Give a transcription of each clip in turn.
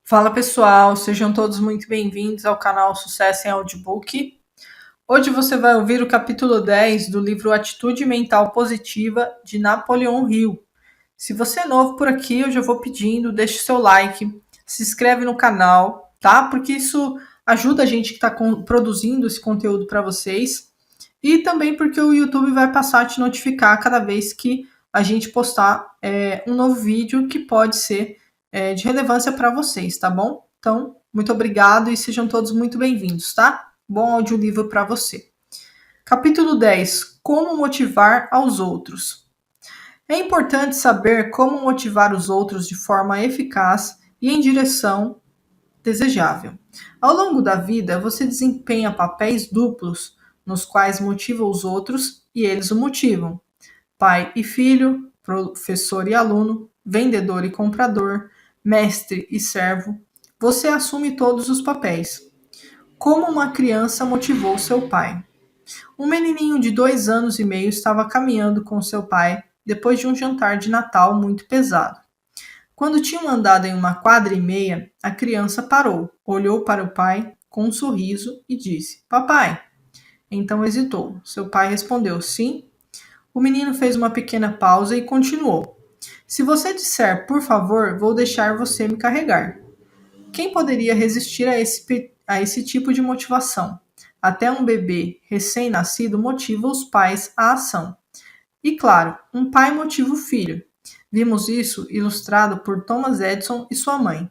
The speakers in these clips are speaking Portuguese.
Fala pessoal, sejam todos muito bem-vindos ao canal Sucesso em Audiobook. Hoje você vai ouvir o capítulo 10 do livro Atitude Mental Positiva de Napoleon Hill. Se você é novo por aqui, eu já vou pedindo, deixe seu like, se inscreve no canal, tá? Porque isso ajuda a gente que está produzindo esse conteúdo para vocês e também porque o YouTube vai passar a te notificar cada vez que a gente postar um novo vídeo que pode ser de relevância para vocês, tá bom? Então, muito obrigado e sejam todos muito bem-vindos, tá? Bom audiolivro para você. Capítulo 10. Como motivar aos outros. É importante saber como motivar os outros de forma eficaz e em direção desejável. Ao longo da vida, você desempenha papéis duplos, nos quais motiva os outros e eles o motivam. Pai e filho, professor e aluno, vendedor e comprador, mestre e servo. Você assume todos os papéis. Como uma criança motivou seu pai. Um menininho de 2 anos e meio estava caminhando com seu pai depois de um jantar de Natal muito pesado. Quando tinham andado em uma quadra e meia, a criança parou, olhou para o pai com um sorriso e disse: Papai. Então hesitou. Seu pai respondeu: Sim. O menino fez uma pequena pausa e continuou: Se você disser por favor, vou deixar você me carregar. Quem poderia resistir a esse tipo de motivação? Até um bebê recém-nascido motiva os pais à ação. E claro, um pai motiva o filho. Vimos isso ilustrado por Thomas Edison e sua mãe.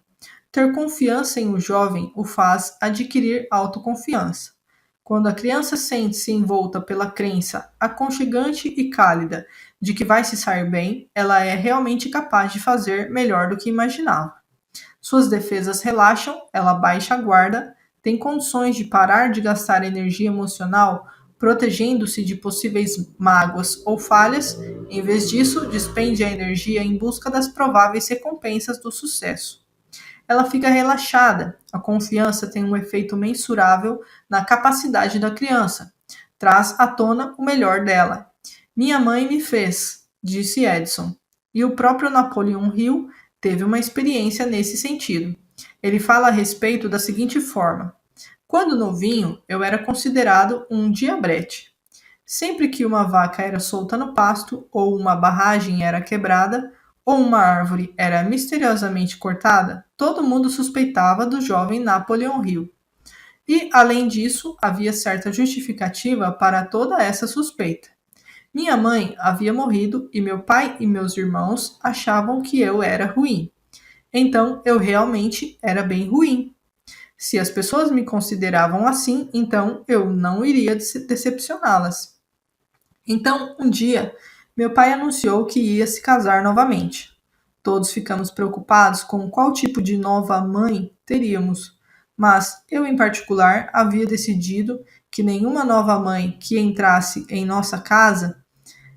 Ter confiança em um jovem o faz adquirir autoconfiança. Quando a criança sente-se envolta pela crença aconchegante e cálida de que vai se sair bem, ela é realmente capaz de fazer melhor do que imaginava. Suas defesas relaxam, ela baixa a guarda, tem condições de parar de gastar energia emocional protegendo-se de possíveis mágoas ou falhas, em vez disso, despende a energia em busca das prováveis recompensas do sucesso. Ela fica relaxada. A confiança tem um efeito mensurável na capacidade da criança. Traz à tona o melhor dela. Minha mãe me fez, disse Edison. E o próprio Napoleon Hill teve uma experiência nesse sentido. Ele fala a respeito da seguinte forma: Quando novinho, eu era considerado um diabrete. Sempre que uma vaca era solta no pasto, ou uma barragem era quebrada, ou uma árvore era misteriosamente cortada, todo mundo suspeitava do jovem Napoleon Hill. E, além disso, havia certa justificativa para toda essa suspeita. Minha mãe havia morrido e meu pai e meus irmãos achavam que eu era ruim. Então, eu realmente era bem ruim. Se as pessoas me consideravam assim, então eu não iria decepcioná-las. Então, um dia, meu pai anunciou que ia se casar novamente. Todos ficamos preocupados com qual tipo de nova mãe teríamos, mas eu, em particular, havia decidido que nenhuma nova mãe que entrasse em nossa casa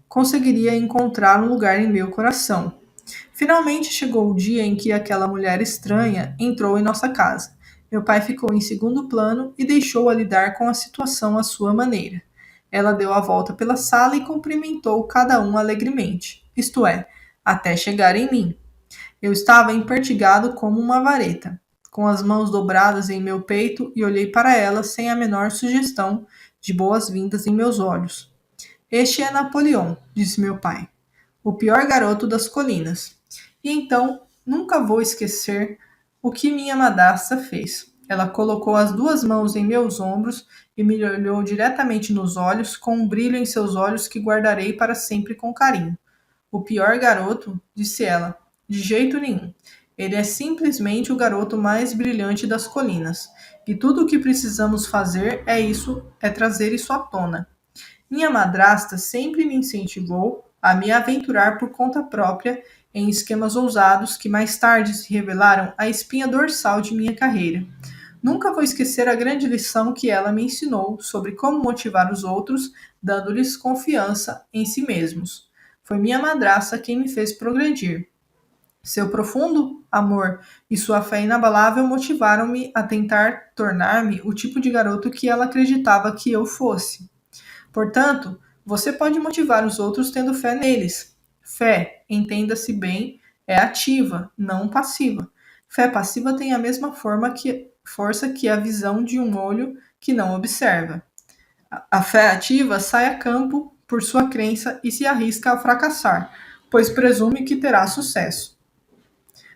conseguiria encontrar um lugar em meu coração. Finalmente chegou o dia em que aquela mulher estranha entrou em nossa casa. Meu pai ficou em segundo plano e deixou-a lidar com a situação à sua maneira. Ela deu a volta pela sala e cumprimentou cada um alegremente, isto é, até chegar em mim. Eu estava empertigado como uma vareta, com as mãos dobradas em meu peito e olhei para ela sem a menor sugestão de boas-vindas em meus olhos. Este é Napoleão, disse meu pai, o pior garoto das colinas. E então nunca vou esquecer o que minha madrasta fez. Ela colocou as duas mãos em meus ombros e me olhou diretamente nos olhos, com um brilho em seus olhos que guardarei para sempre com carinho. O pior garoto, disse ela, de jeito nenhum. Ele é simplesmente o garoto mais brilhante das colinas. E tudo o que precisamos fazer é trazer isso à tona. Minha madrasta sempre me incentivou a me aventurar por conta própria em esquemas ousados que mais tarde se revelaram a espinha dorsal de minha carreira. Nunca vou esquecer a grande lição que ela me ensinou sobre como motivar os outros, dando-lhes confiança em si mesmos. Foi minha madrasta quem me fez progredir. Seu profundo amor e sua fé inabalável motivaram-me a tentar tornar-me o tipo de garoto que ela acreditava que eu fosse. Portanto, você pode motivar os outros tendo fé neles. Fé, entenda-se bem, é ativa, não passiva. Fé passiva tem a mesma força que a visão de um olho que não observa. A fé ativa sai a campo por sua crença e se arrisca a fracassar, pois presume que terá sucesso.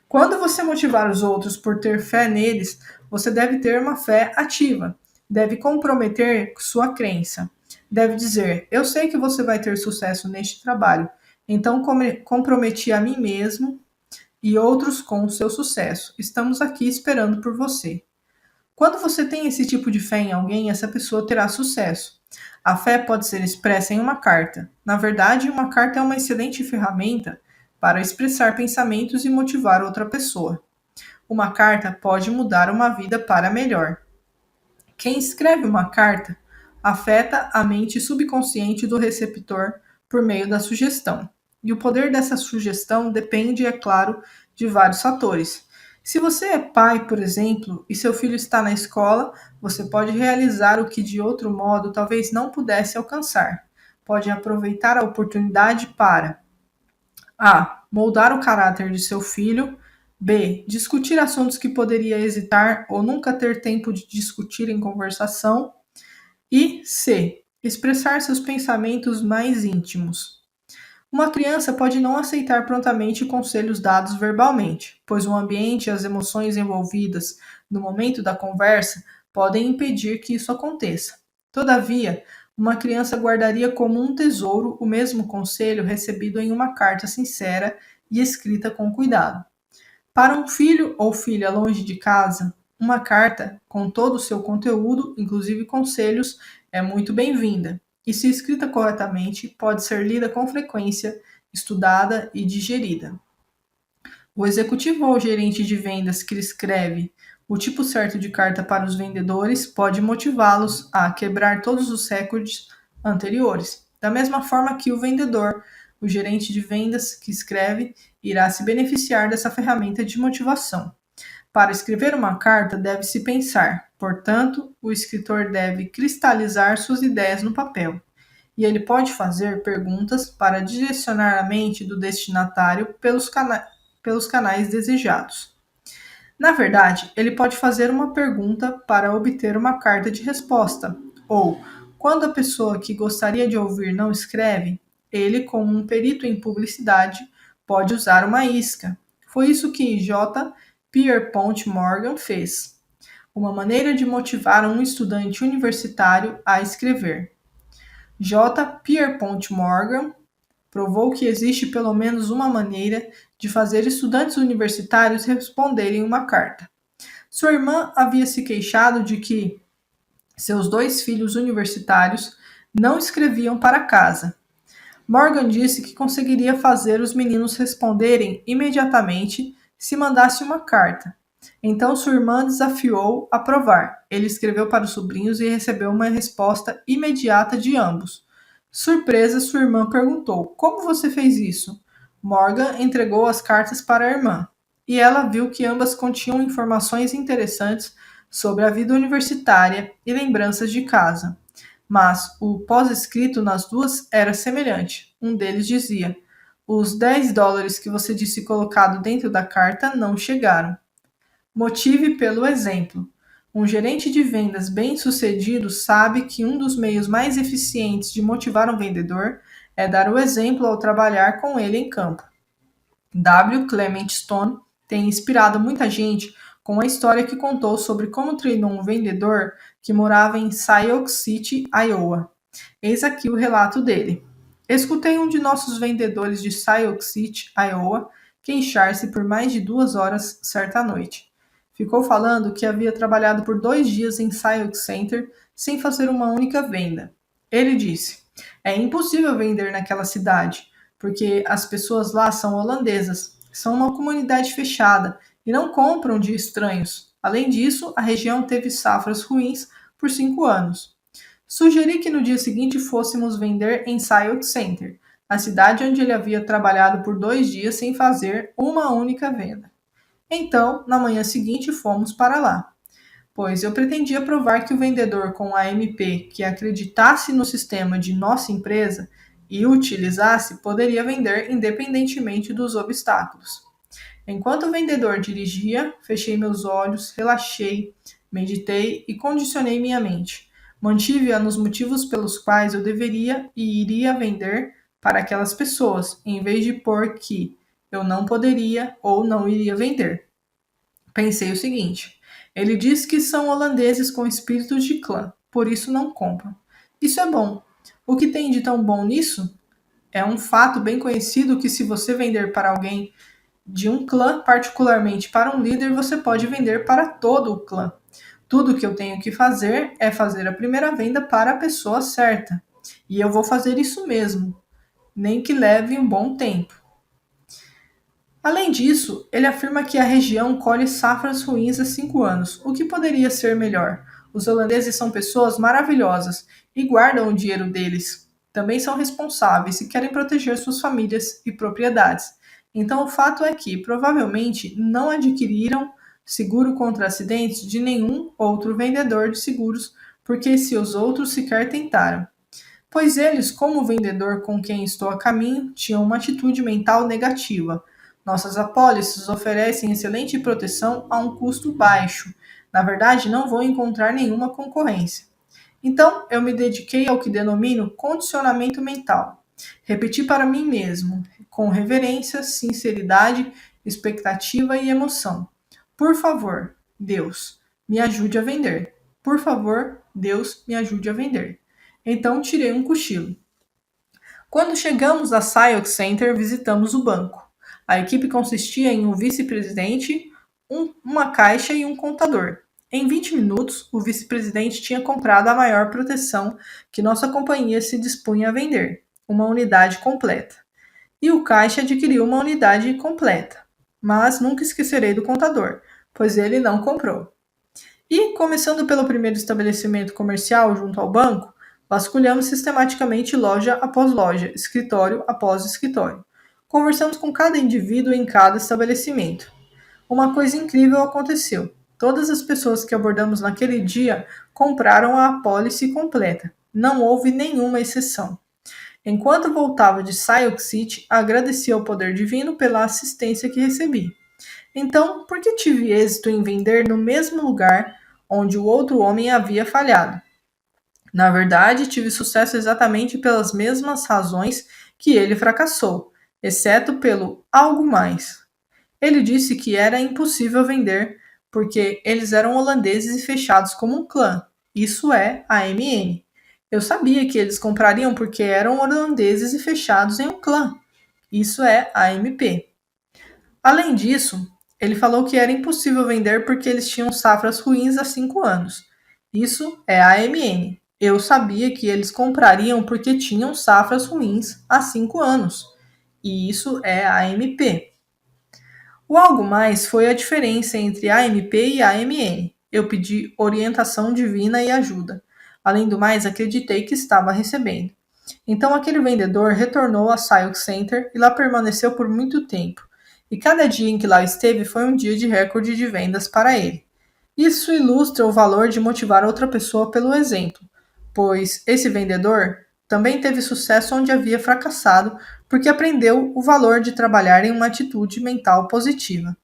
Quando você motivar os outros por ter fé neles, você deve ter uma fé ativa, deve comprometer sua crença, deve dizer: eu sei que você vai ter sucesso neste trabalho, então comprometi a mim mesmo e outros com o seu sucesso. Estamos aqui esperando por você. Quando você tem esse tipo de fé em alguém, essa pessoa terá sucesso. A fé pode ser expressa em uma carta. Na verdade, uma carta é uma excelente ferramenta para expressar pensamentos e motivar outra pessoa. Uma carta pode mudar uma vida para melhor. Quem escreve uma carta afeta a mente subconsciente do receptor por meio da sugestão. E o poder dessa sugestão depende, é claro, de vários fatores. Se você é pai, por exemplo, e seu filho está na escola, você pode realizar o que de outro modo talvez não pudesse alcançar. Pode aproveitar a oportunidade para a. Moldar o caráter de seu filho. B. Discutir assuntos que poderia hesitar ou nunca ter tempo de discutir em conversação. E C. Expressar seus pensamentos mais íntimos. Uma criança pode não aceitar prontamente conselhos dados verbalmente, pois o ambiente e as emoções envolvidas no momento da conversa podem impedir que isso aconteça. Todavia, uma criança guardaria como um tesouro o mesmo conselho recebido em uma carta sincera e escrita com cuidado. Para um filho ou filha longe de casa, uma carta com todo o seu conteúdo, inclusive conselhos, é muito bem-vinda. E se escrita corretamente, pode ser lida com frequência, estudada e digerida. O executivo ou gerente de vendas que escreve o tipo certo de carta para os vendedores pode motivá-los a quebrar todos os recordes anteriores. Da mesma forma que o vendedor, o gerente de vendas que escreve, irá se beneficiar dessa ferramenta de motivação. Para escrever uma carta, deve-se pensar, portanto, o escritor deve cristalizar suas ideias no papel. E ele pode fazer perguntas para direcionar a mente do destinatário pelos canais desejados. Na verdade, ele pode fazer uma pergunta para obter uma carta de resposta, ou, quando a pessoa que gostaria de ouvir não escreve, ele, como um perito em publicidade, pode usar uma isca. Foi isso que J. Pierpont Morgan fez. Uma maneira de motivar um estudante universitário a escrever. J. Pierpont Morgan provou que existe pelo menos uma maneira de fazer estudantes universitários responderem uma carta. Sua irmã havia se queixado de que seus dois filhos universitários não escreviam para casa. Morgan disse que conseguiria fazer os meninos responderem imediatamente se mandasse uma carta. Então sua irmã desafiou a provar. Ele escreveu para os sobrinhos e recebeu uma resposta imediata de ambos. Surpresa, sua irmã perguntou: como você fez isso? Morgan entregou as cartas para a irmã, e ela viu que ambas continham informações interessantes sobre a vida universitária e lembranças de casa. Mas o pós-escrito nas duas era semelhante. Um deles dizia: os $10 que você disse colocado dentro da carta não chegaram. Motive pelo exemplo. Um gerente de vendas bem-sucedido sabe que um dos meios mais eficientes de motivar um vendedor é dar o exemplo ao trabalhar com ele em campo. W. Clement Stone tem inspirado muita gente com a história que contou sobre como treinou um vendedor que morava em Sioux City, Iowa. Eis aqui o relato dele. Escutei um de nossos vendedores de Sioux City, Iowa, queixar-se por mais de 2 horas certa noite. Ficou falando que havia trabalhado por 2 dias em Sioux Center sem fazer uma única venda. Ele disse: é impossível vender naquela cidade, porque as pessoas lá são holandesas, são uma comunidade fechada e não compram de estranhos. Além disso, a região teve safras ruins por 5 anos. Sugeri que no dia seguinte fôssemos vender em Sioux Center, a cidade onde ele havia trabalhado por 2 dias sem fazer uma única venda. Então, na manhã seguinte, fomos para lá, pois eu pretendia provar que o vendedor com a MP que acreditasse no sistema de nossa empresa e o utilizasse poderia vender independentemente dos obstáculos. Enquanto o vendedor dirigia, fechei meus olhos, relaxei, meditei e condicionei minha mente. Mantive-a nos motivos pelos quais eu deveria e iria vender para aquelas pessoas, em vez de pôr que eu não poderia ou não iria vender. Pensei o seguinte: ele diz que são holandeses com espíritos de clã, por isso não compram. Isso é bom. O que tem de tão bom nisso? É um fato bem conhecido que se você vender para alguém de um clã, particularmente para um líder, você pode vender para todo o clã. Tudo que eu tenho que fazer é fazer a primeira venda para a pessoa certa. E eu vou fazer isso mesmo, nem que leve um bom tempo. Além disso, ele afirma que a região colhe safras ruins há 5 anos. O que poderia ser melhor? Os holandeses são pessoas maravilhosas e guardam o dinheiro deles. Também são responsáveis e querem proteger suas famílias e propriedades. Então, o fato é que provavelmente não adquiriram seguro contra acidentes de nenhum outro vendedor de seguros, porque se os outros sequer tentaram. Pois eles, como o vendedor com quem estou a caminho, tinham uma atitude mental negativa. Nossas apólices oferecem excelente proteção a um custo baixo. Na verdade, não vou encontrar nenhuma concorrência. Então, eu me dediquei ao que denomino condicionamento mental. Repeti para mim mesmo, com reverência, sinceridade, expectativa e emoção. Por favor, Deus, me ajude a vender. Por favor, Deus, me ajude a vender. Então tirei um cochilo. Quando chegamos a Science Center, visitamos o banco. A equipe consistia em um vice-presidente, uma caixa e um contador. Em 20 minutos, o vice-presidente tinha comprado a maior proteção que nossa companhia se dispunha a vender, uma unidade completa. E o caixa adquiriu uma unidade completa. Mas nunca esquecerei do contador, pois ele não comprou. E, começando pelo primeiro estabelecimento comercial junto ao banco, vasculhamos sistematicamente loja após loja, escritório após escritório. Conversamos com cada indivíduo em cada estabelecimento. Uma coisa incrível aconteceu. Todas as pessoas que abordamos naquele dia compraram a apólice completa. Não houve nenhuma exceção. Enquanto voltava de Sioux City, agradeci ao poder divino pela assistência que recebi. Então, por que tive êxito em vender no mesmo lugar onde o outro homem havia falhado? Na verdade, tive sucesso exatamente pelas mesmas razões que ele fracassou, exceto pelo algo mais. Ele disse que era impossível vender porque eles eram holandeses e fechados como um clã. Isso é a AMN. Eu sabia que eles comprariam porque eram holandeses e fechados em um clã. Isso é a AMP. Além disso, ele falou que era impossível vender porque eles tinham safras ruins há 5 anos. Isso é a AMN. Eu sabia que eles comprariam porque tinham safras ruins há 5 anos. E isso é a AMP. O algo mais foi a diferença entre a AMP e a AMN. Eu pedi orientação divina e ajuda. Além do mais, acreditei que estava recebendo. Então aquele vendedor retornou a Sioux Center e lá permaneceu por muito tempo. E cada dia em que lá esteve foi um dia de recorde de vendas para ele. Isso ilustra o valor de motivar outra pessoa pelo exemplo, pois esse vendedor também teve sucesso onde havia fracassado porque aprendeu o valor de trabalhar em uma atitude mental positiva.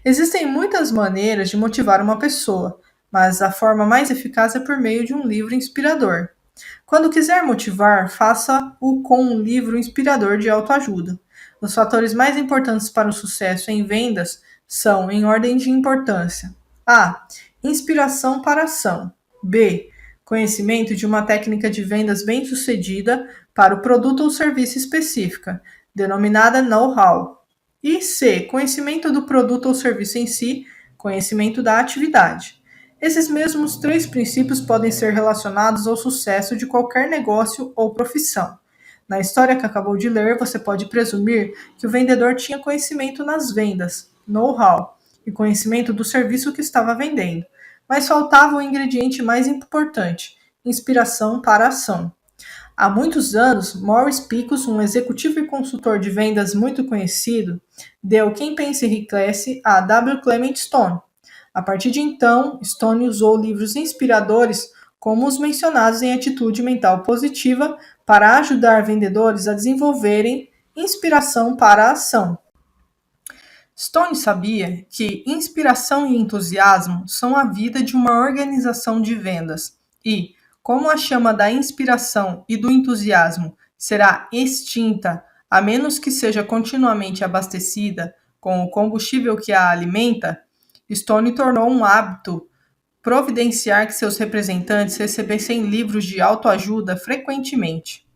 Existem muitas maneiras de motivar uma pessoa, mas a forma mais eficaz é por meio de um livro inspirador. Quando quiser motivar, faça-o com um livro inspirador de autoajuda. Os fatores mais importantes para o sucesso em vendas são, em ordem de importância: A. Inspiração para ação. B. Conhecimento de uma técnica de vendas bem-sucedida para o produto ou serviço específica, denominada know-how. E C. Conhecimento do produto ou serviço em si, conhecimento da atividade. Esses mesmos três princípios podem ser relacionados ao sucesso de qualquer negócio ou profissão. Na história que acabou de ler, você pode presumir que o vendedor tinha conhecimento nas vendas, know-how, e conhecimento do serviço que estava vendendo, mas faltava o ingrediente mais importante: inspiração para a ação. Há muitos anos, Maurice Picos, um executivo e consultor de vendas muito conhecido, deu Quem Pensa Enriquece a W. Clement Stone. A partir de então, Stone usou livros inspiradores como os mencionados em Atitude Mental Positiva para ajudar vendedores a desenvolverem inspiração para a ação. Stone sabia que inspiração e entusiasmo são a vida de uma organização de vendas e, como a chama da inspiração e do entusiasmo será extinta a menos que seja continuamente abastecida com o combustível que a alimenta, Stone tornou um hábito providenciar que seus representantes recebessem livros de autoajuda frequentemente.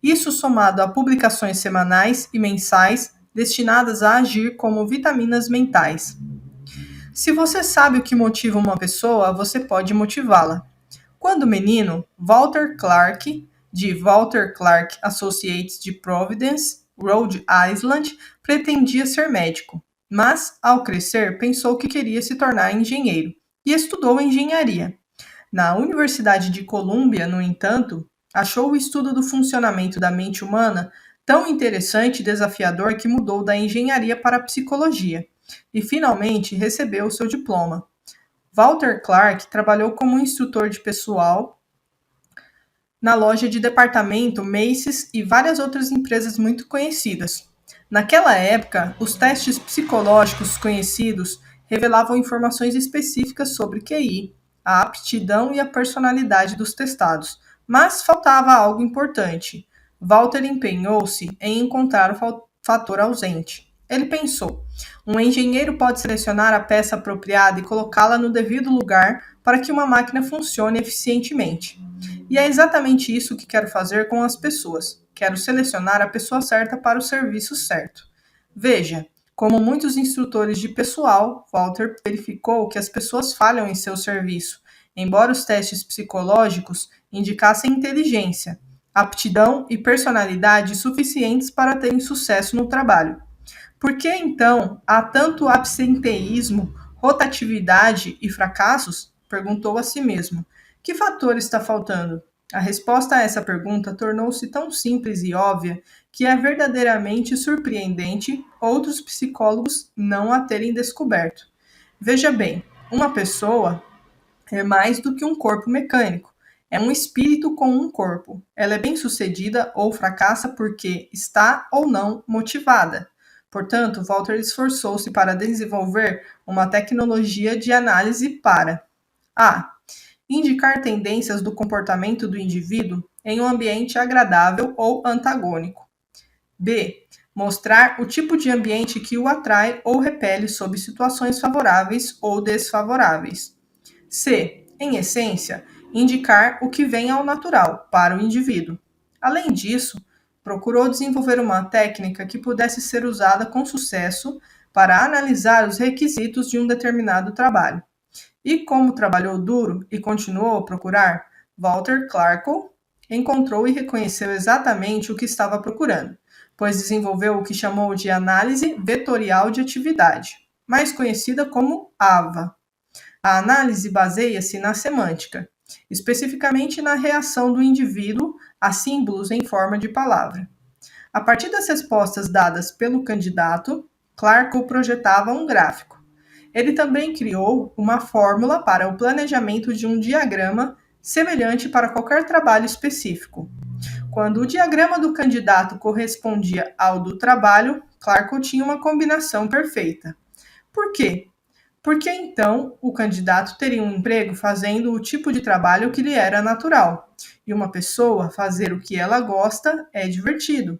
Isso somado a publicações semanais e mensais destinadas a agir como vitaminas mentais. Se você sabe o que motiva uma pessoa, você pode motivá-la. Quando menino, Walter Clark, de Walter Clark Associates de Providence, Rhode Island, pretendia ser médico, mas, ao crescer, pensou que queria se tornar engenheiro e estudou engenharia. Na Universidade de Colômbia, no entanto, achou o estudo do funcionamento da mente humana tão interessante e desafiador que mudou da engenharia para a psicologia e finalmente recebeu o seu diploma. Walter Clark trabalhou como instrutor de pessoal na loja de departamento Macy's e várias outras empresas muito conhecidas. Naquela época, os testes psicológicos conhecidos revelavam informações específicas sobre QI, a aptidão e a personalidade dos testados, mas faltava algo importante. Walter empenhou-se em encontrar o fator ausente. Ele pensou: um engenheiro pode selecionar a peça apropriada e colocá-la no devido lugar para que uma máquina funcione eficientemente. E é exatamente isso que quero fazer com as pessoas. Quero selecionar a pessoa certa para o serviço certo. Veja, como muitos instrutores de pessoal, Walter verificou que as pessoas falham em seu serviço, embora os testes psicológicos indicassem inteligência, aptidão e personalidade suficientes para terem sucesso no trabalho. Por que então há tanto absenteísmo, rotatividade e fracassos? Perguntou a si mesmo. Que fator está faltando? A resposta a essa pergunta tornou-se tão simples e óbvia que é verdadeiramente surpreendente outros psicólogos não a terem descoberto. Veja bem, uma pessoa é mais do que um corpo mecânico. É um espírito com um corpo. Ela é bem-sucedida ou fracassa porque está ou não motivada. Portanto, Walter esforçou-se para desenvolver uma tecnologia de análise para a. Indicar tendências do comportamento do indivíduo em um ambiente agradável ou antagônico. B. Mostrar o tipo de ambiente que o atrai ou repele sob situações favoráveis ou desfavoráveis. C. Em essência, indicar o que vem ao natural para o indivíduo. Além disso, procurou desenvolver uma técnica que pudesse ser usada com sucesso para analisar os requisitos de um determinado trabalho. E como trabalhou duro e continuou a procurar, Walter Clarko encontrou e reconheceu exatamente o que estava procurando, pois desenvolveu o que chamou de análise vetorial de atividade, mais conhecida como AVA. A análise baseia-se na semântica, especificamente na reação do indivíduo a símbolos em forma de palavra. A partir das respostas dadas pelo candidato, Clarko projetava um gráfico. Ele também criou uma fórmula para o planejamento de um diagrama semelhante para qualquer trabalho específico. Quando o diagrama do candidato correspondia ao do trabalho, Clarko tinha uma combinação perfeita. Por quê? Porque então o candidato teria um emprego fazendo o tipo de trabalho que lhe era natural. E uma pessoa fazer o que ela gosta é divertido.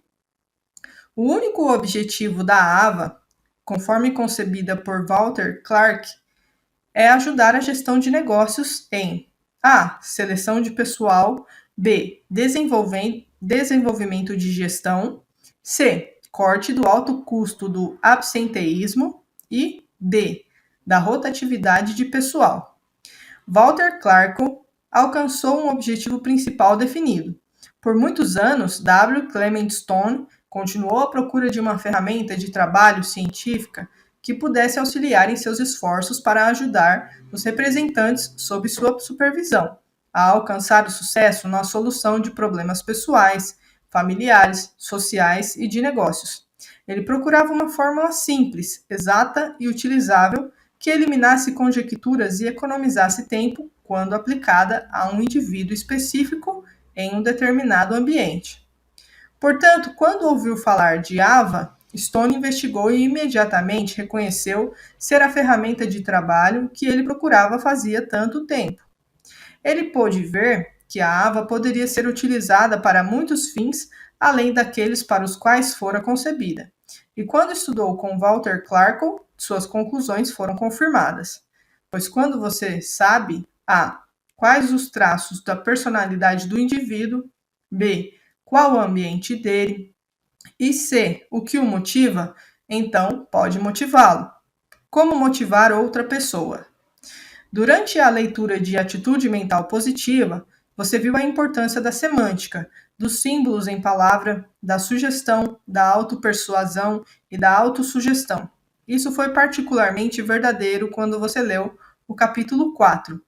O único objetivo da AVA, conforme concebida por Walter Clark, é ajudar a gestão de negócios em A. Seleção de pessoal, B. Desenvolvimento de gestão, C. Corte do alto custo do absenteísmo e D. Da rotatividade de pessoal. Walter Clarko alcançou um objetivo principal definido. Por muitos anos, W. Clement Stone continuou à procura de uma ferramenta de trabalho científica que pudesse auxiliar em seus esforços para ajudar os representantes sob sua supervisão a alcançar o sucesso na solução de problemas pessoais, familiares, sociais e de negócios. Ele procurava uma fórmula simples, exata e utilizável que eliminasse conjecturas e economizasse tempo quando aplicada a um indivíduo específico em um determinado ambiente. Portanto, quando ouviu falar de AVA, Stone investigou e imediatamente reconheceu ser a ferramenta de trabalho que ele procurava fazia tanto tempo. Ele pôde ver que a Ava poderia ser utilizada para muitos fins além daqueles para os quais fora concebida. E quando estudou com Walter Clarkle, suas conclusões foram confirmadas. Pois quando você sabe a. Quais os traços da personalidade do indivíduo, b. Qual o ambiente dele, e c. O que o motiva, então pode motivá-lo. Como motivar outra pessoa? Durante a leitura de Atitude Mental Positiva, você viu a importância da semântica, dos símbolos em palavra, da sugestão, da autopersuasão e da autossugestão. Isso foi particularmente verdadeiro quando você leu o capítulo 4.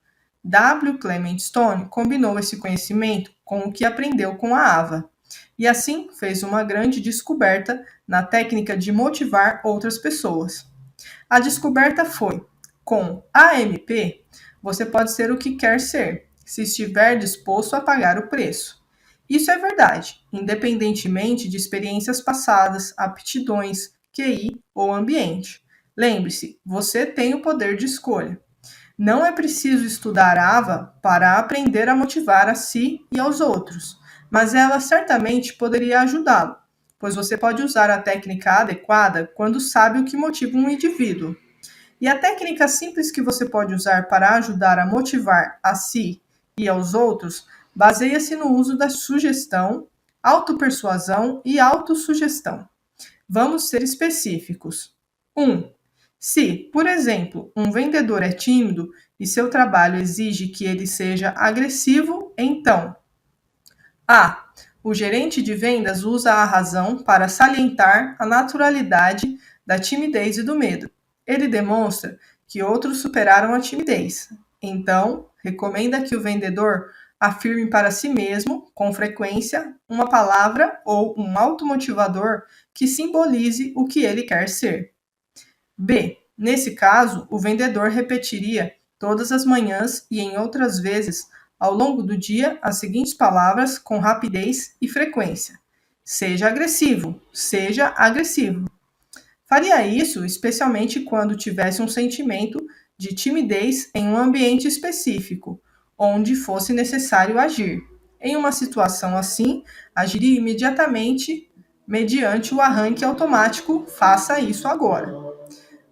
W. Clement Stone combinou esse conhecimento com o que aprendeu com a Ava, e assim fez uma grande descoberta na técnica de motivar outras pessoas. A descoberta foi: com AMP, você pode ser o que quer ser, se estiver disposto a pagar o preço. Isso é verdade, independentemente de experiências passadas, aptidões, QI ou ambiente. Lembre-se, você tem o poder de escolha. Não é preciso estudar AVA para aprender a motivar a si e aos outros, mas ela certamente poderia ajudá-lo, pois você pode usar a técnica adequada quando sabe o que motiva um indivíduo. E a técnica simples que você pode usar para ajudar a motivar a si e aos outros baseia-se no uso da sugestão, autopersuasão e autossugestão. Vamos ser específicos. 1. Se, por exemplo, um vendedor é tímido e seu trabalho exige que ele seja agressivo, então a. O gerente de vendas usa a razão para salientar a naturalidade da timidez e do medo. Ele demonstra que outros superaram a timidez. Então, recomenda que o vendedor afirme para si mesmo, com frequência, uma palavra ou um automotivador que simbolize o que ele quer ser. B. Nesse caso, o vendedor repetiria todas as manhãs e em outras vezes ao longo do dia as seguintes palavras com rapidez e frequência: seja agressivo, seja agressivo. Faria isso especialmente quando tivesse um sentimento de timidez em um ambiente específico, onde fosse necessário agir. Em uma situação assim, agiria imediatamente mediante o arranque automático: faça isso agora.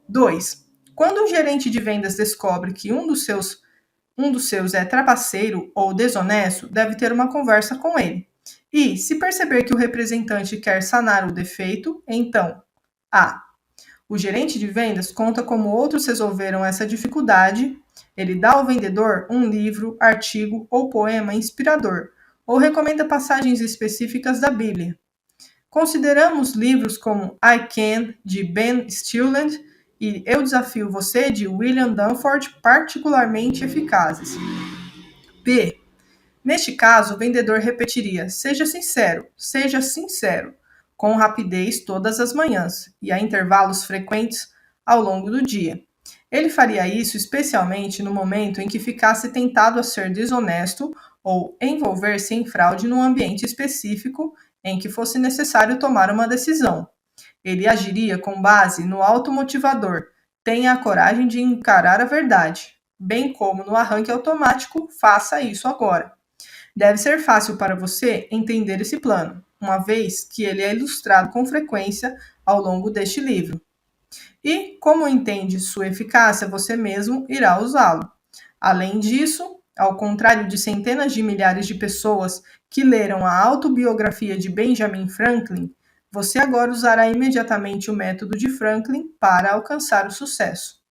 2. Quando o gerente de vendas descobre que um dos seus é trapaceiro ou desonesto, deve ter uma conversa com ele. E, se perceber que o representante quer sanar o defeito, então a. O gerente de vendas conta como outros resolveram essa dificuldade. Ele dá ao vendedor um livro, artigo ou poema inspirador, ou recomenda passagens específicas da Bíblia. Consideramos livros como I Can, de Ben Stilland, e Eu Desafio Você, de William Dunford, particularmente eficazes. B. Neste caso, o vendedor repetiria: seja sincero, com rapidez todas as manhãs e a intervalos frequentes ao longo do dia. Ele faria isso especialmente no momento em que ficasse tentado a ser desonesto ou envolver-se em fraude num ambiente específico em que fosse necessário tomar uma decisão. Ele agiria com base no automotivador: tenha a coragem de encarar a verdade, bem como no arranque automático: faça isso agora. Deve ser fácil para você entender esse plano, uma vez que ele é ilustrado com frequência ao longo deste livro. E, como entende sua eficácia, você mesmo irá usá-lo. Além disso, ao contrário de centenas de milhares de pessoas que leram a autobiografia de Benjamin Franklin, você agora usará imediatamente o método de Franklin para alcançar o sucesso.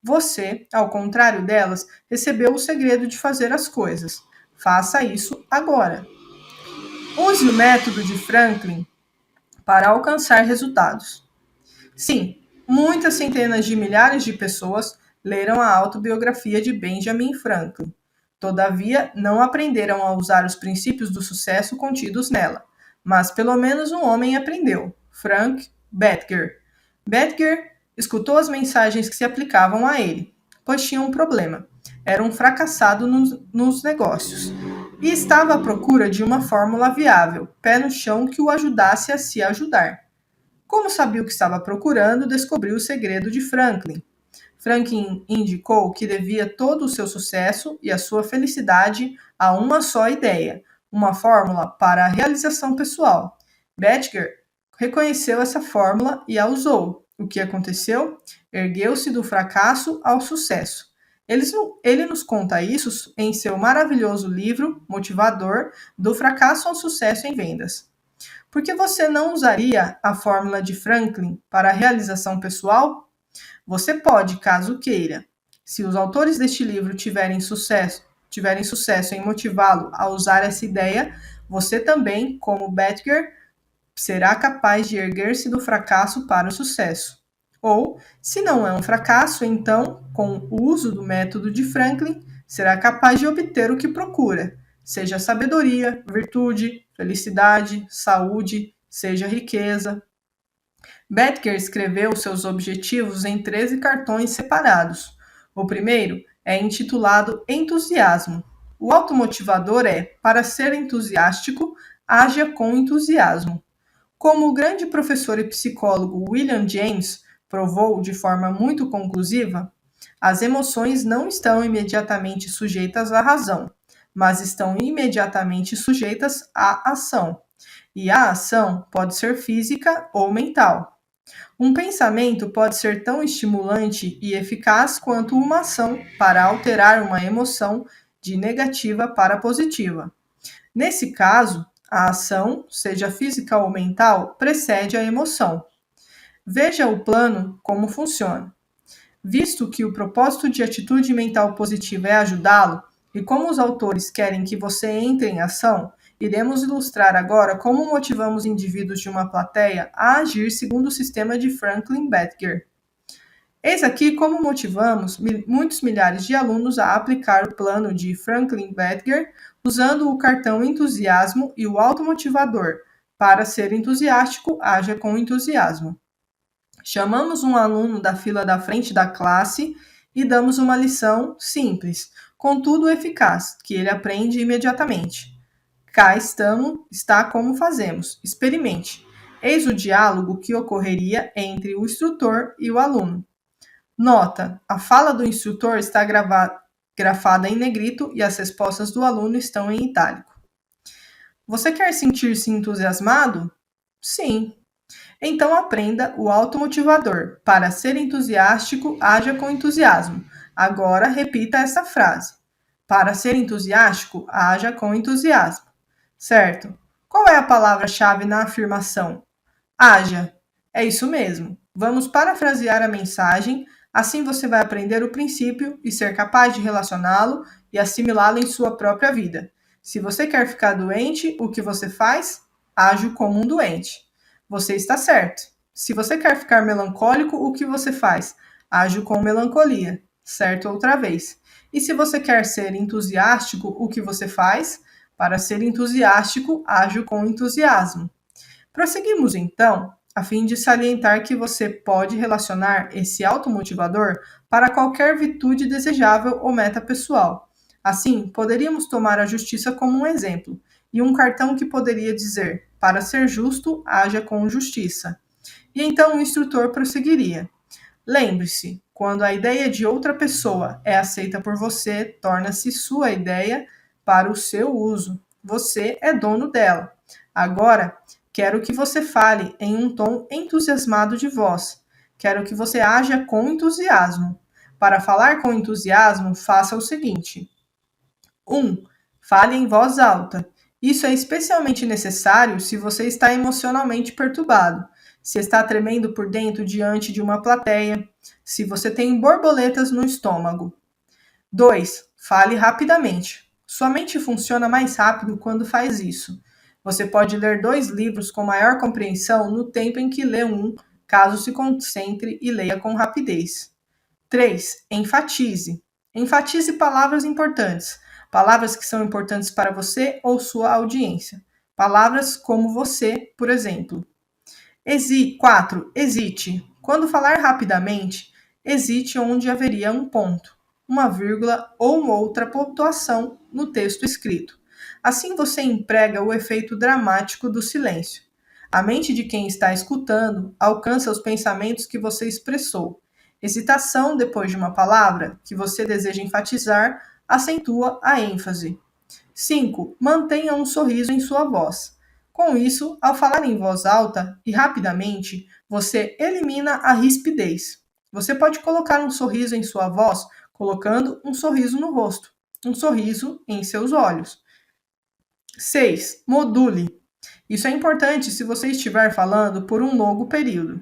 Você, ao contrário delas, recebeu o segredo de fazer as coisas. Faça isso agora. Use o método de Franklin para alcançar resultados. Sim, muitas centenas de milhares de pessoas leram a autobiografia de Benjamin Franklin. Todavia, não aprenderam a usar os princípios do sucesso contidos nela. Mas pelo menos um homem aprendeu: Frank Bettger. Bettger escutou as mensagens que se aplicavam a ele, pois tinha um problema. Era um fracassado nos negócios e estava à procura de uma fórmula viável, pé no chão, que o ajudasse a se ajudar. Como sabia o que estava procurando, descobriu o segredo de Franklin. Franklin indicou que devia todo o seu sucesso e a sua felicidade a uma só ideia, uma fórmula para a realização pessoal. Bettiger reconheceu essa fórmula e a usou. O que aconteceu? Ergueu-se do fracasso ao sucesso. Ele nos conta isso em seu maravilhoso livro motivador Do Fracasso ao Sucesso em Vendas. Por que você não usaria a fórmula de Franklin para a realização pessoal? Você pode, caso queira. Se os autores deste livro tiverem sucesso em motivá-lo a usar essa ideia, você também, como Bettiger, será capaz de erguer-se do fracasso para o sucesso. Ou, se não é um fracasso, então, com o uso do método de Franklin, será capaz de obter o que procura, seja sabedoria, virtude, felicidade, saúde, seja riqueza. Bettiger escreveu seus objetivos em 13 cartões separados. O primeiro é intitulado Entusiasmo. O automotivador é: para ser entusiástico, haja com entusiasmo. Como o grande professor e psicólogo William James provou de forma muito conclusiva, as emoções não estão imediatamente sujeitas à razão, mas estão imediatamente sujeitas à ação. E a ação pode ser física ou mental. Um pensamento pode ser tão estimulante e eficaz quanto uma ação para alterar uma emoção de negativa para positiva. Nesse caso, a ação, seja física ou mental, precede a emoção. Veja o plano como funciona. Visto que o propósito de atitude mental positiva é ajudá-lo, e como os autores querem que você entre em ação, iremos ilustrar agora como motivamos indivíduos de uma plateia a agir segundo o sistema de Franklin Bettiger. Eis aqui como motivamos muitos milhares de alunos a aplicar o plano de Franklin Bettiger usando o cartão entusiasmo e o automotivador. Para ser entusiástico, haja com entusiasmo. Chamamos um aluno da fila da frente da classe e damos uma lição simples, contudo eficaz, que ele aprende imediatamente. Cá está como fazemos. Experimente. Eis o diálogo que ocorreria entre o instrutor e o aluno. Nota: a fala do instrutor está grafada em negrito e as respostas do aluno estão em itálico. Você quer sentir-se entusiasmado? Sim. Então aprenda o automotivador. Para ser entusiástico, haja com entusiasmo. Agora repita essa frase. Para ser entusiástico, haja com entusiasmo. Certo? Qual é a palavra-chave na afirmação? Haja. É isso mesmo. Vamos parafrasear a mensagem, assim você vai aprender o princípio e ser capaz de relacioná-lo e assimilá-lo em sua própria vida. Se você quer ficar doente, o que você faz? Ajo como um doente. Você está certo. Se você quer ficar melancólico, o que você faz? Ajo com melancolia. Certo outra vez. E se você quer ser entusiástico, o que você faz? Para ser entusiástico, ajo com entusiasmo. Prosseguimos então, a fim de salientar que você pode relacionar esse automotivador para qualquer virtude desejável ou meta pessoal. Assim, poderíamos tomar a justiça como um exemplo, e um cartão que poderia dizer: para ser justo, haja com justiça. E então o instrutor prosseguiria: lembre-se, quando a ideia de outra pessoa é aceita por você, torna-se sua ideia para o seu uso. Você é dono dela. Agora, quero que você fale em um tom entusiasmado de voz. Quero que você haja com entusiasmo. Para falar com entusiasmo, faça o seguinte: 1. Fale em voz alta. Isso é especialmente necessário se você está emocionalmente perturbado, se está tremendo por dentro diante de uma plateia, se você tem borboletas no estômago. 2. Fale rapidamente. Sua mente funciona mais rápido quando faz isso. Você pode ler 2 livros com maior compreensão no tempo em que lê um, caso se concentre e leia com rapidez. 3. Enfatize. Enfatize palavras importantes. Palavras que são importantes para você ou sua audiência. Palavras como você, por exemplo. 4. Hesite. Quando falar rapidamente, hesite onde haveria um ponto, uma vírgula ou outra pontuação no texto escrito. Assim você emprega o efeito dramático do silêncio. A mente de quem está escutando alcança os pensamentos que você expressou. Hesitação depois de uma palavra que você deseja enfatizar acentua a ênfase. 5. Mantenha um sorriso em sua voz. Com isso, ao falar em voz alta e rapidamente, você elimina a rispidez. Você pode colocar um sorriso em sua voz colocando um sorriso no rosto, um sorriso em seus olhos. 6. Module. Isso é importante se você estiver falando por um longo período.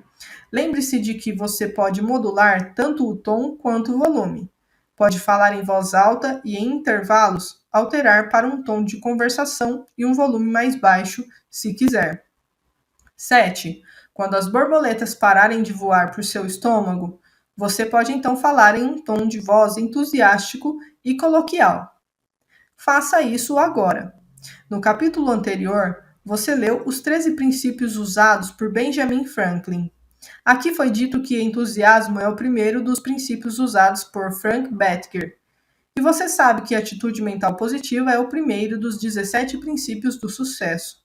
Lembre-se de que você pode modular tanto o tom quanto o volume. Pode falar em voz alta e, em intervalos, alterar para um tom de conversação e um volume mais baixo, se quiser. 7. Quando as borboletas pararem de voar por seu estômago, você pode então falar em um tom de voz entusiástico e coloquial. Faça isso agora. No capítulo anterior, você leu os 13 princípios usados por Benjamin Franklin. Aqui foi dito que entusiasmo é o primeiro dos princípios usados por Frank Bettger. E você sabe que atitude mental positiva é o primeiro dos 17 princípios do sucesso.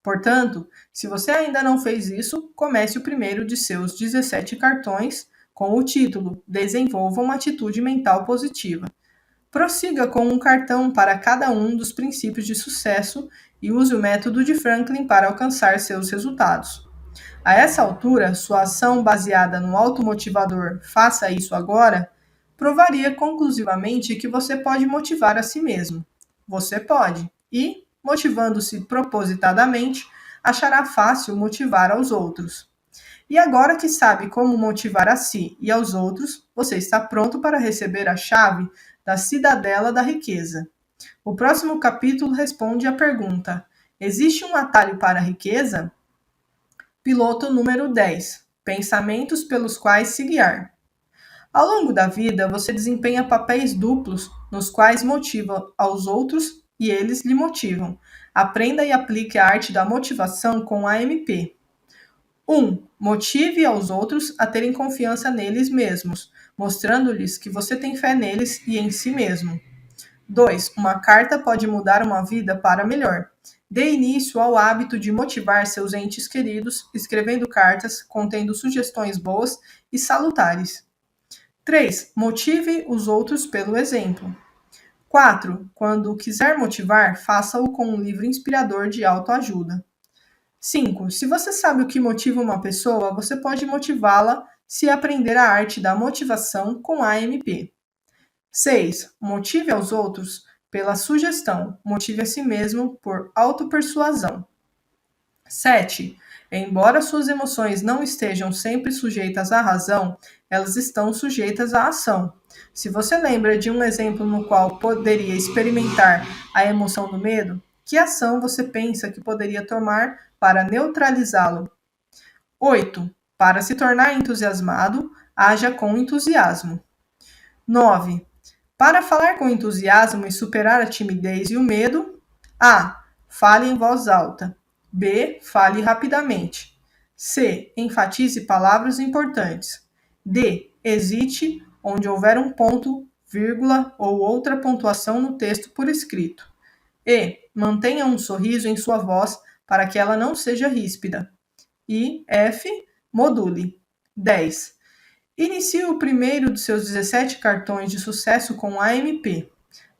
Portanto, se você ainda não fez isso, comece o primeiro de seus 17 cartões com o título Desenvolva uma atitude mental positiva. Prossiga com um cartão para cada um dos princípios de sucesso e use o método de Franklin para alcançar seus resultados. A essa altura, sua ação baseada no automotivador "faça isso agora" provaria conclusivamente que você pode motivar a si mesmo. Você pode, e, motivando-se propositadamente, achará fácil motivar aos outros. E agora que sabe como motivar a si e aos outros, você está pronto para receber a chave da cidadela da riqueza. O próximo capítulo responde à pergunta: existe um atalho para a riqueza? Piloto número 10. Pensamentos pelos quais se guiar. Ao longo da vida, você desempenha papéis duplos nos quais motiva aos outros e eles lhe motivam. Aprenda e aplique a arte da motivação com a MP. 1. Motive aos outros a terem confiança neles mesmos, mostrando-lhes que você tem fé neles e em si mesmo. 2. Uma carta pode mudar uma vida para melhor. Dê início ao hábito de motivar seus entes queridos, escrevendo cartas contendo sugestões boas e salutares. 3. Motive os outros pelo exemplo. 4. Quando quiser motivar, faça-o com um livro inspirador de autoajuda. 5. Se você sabe o que motiva uma pessoa, você pode motivá-la se aprender a arte da motivação com a AMP. 6. Motive aos outros pela sugestão. Motive a si mesmo por autopersuasão. 7. Embora suas emoções não estejam sempre sujeitas à razão, elas estão sujeitas à ação. Se você lembra de um exemplo no qual poderia experimentar a emoção do medo, que ação você pensa que poderia tomar para neutralizá-lo? 8. Para se tornar entusiasmado, haja com entusiasmo. 9. Para falar com entusiasmo e superar a timidez e o medo: A. Fale em voz alta. B. Fale rapidamente. C. Enfatize palavras importantes. D. Hesite onde houver um ponto, vírgula ou outra pontuação no texto por escrito. E. Mantenha um sorriso em sua voz para que ela não seja ríspida. E. F. Module. 10. Inicie o primeiro dos seus 17 cartões de sucesso com a AMP.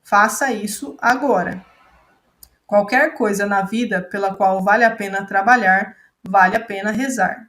Faça isso agora. Qualquer coisa na vida pela qual vale a pena trabalhar, vale a pena rezar.